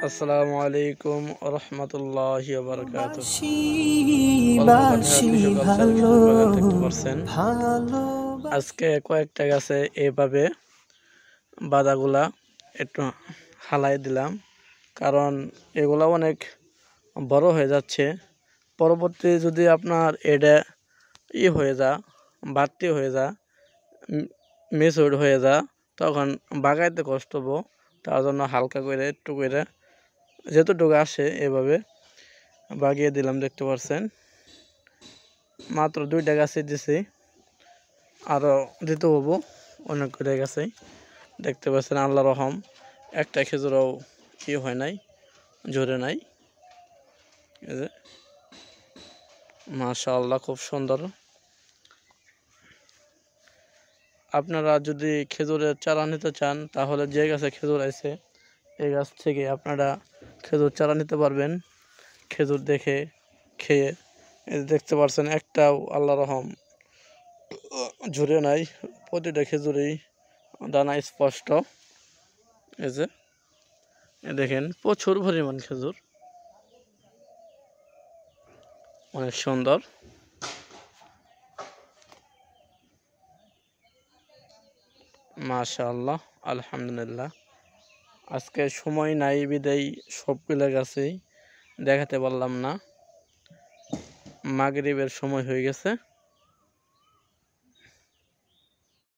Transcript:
আসসালামু আলাইকুম রহমতুল্লাহি ওয়া বারাকাতুহু। বাসি কক্সবাজার বাসি কৃষক কালচারাল ভালো খেজুর বাগান দেখতে পাচ্ছেন। ভালো আজকে কয়েকটা গাছে এভাবে বাদাগুলা একটু হালাই দিলাম, কারণ এগুলা অনেক বড় হয়ে যাচ্ছে। পরবর্তী যদি আপনার এটা হয়ে যা বাড়তি হয়ে যা মিসউড হয়ে যা, তখন বাগাইতে কষ্ট হবো। তার জন্য হালকা করে একটু করে যতটুকু আসে এভাবে বাগিয়ে দিলাম। দেখতে পাচ্ছেন মাত্র 2টা গাছে দিছি, আরও দিতে হবো অনেক করে গাছে। দেখতে পাচ্ছেন আল্লাহ রহম, একটা খেজুরও হয় নাই, ঝরে নাই। এই যে মাশাআল্লাহ, খুব সুন্দর। আপনারা যদি খেজুরের চারা নিতে চান, তাহলে যে গাছে খেজুর আছে এই গাছ থেকে আপনারা খেজুর চারা নিতে পারবেন। খেজুর দেখে খেয়ে এই দেখতে পাচ্ছেন একটাও আল্লাহ রহম ঝরে নাই, প্রতিটা খেজুরেই দানা স্পষ্ট। এই যে দেখেন প্রচুর পরিমাণ খেজুর, অনেক সুন্দর। মাশাআল্লাহ, আলহামদুলিল্লাহ। আজকে সময় নাই বিদায় সবগুলো গাছেই দেখাতে পারলাম না, মাগরিবের সময় হয়ে গেছে।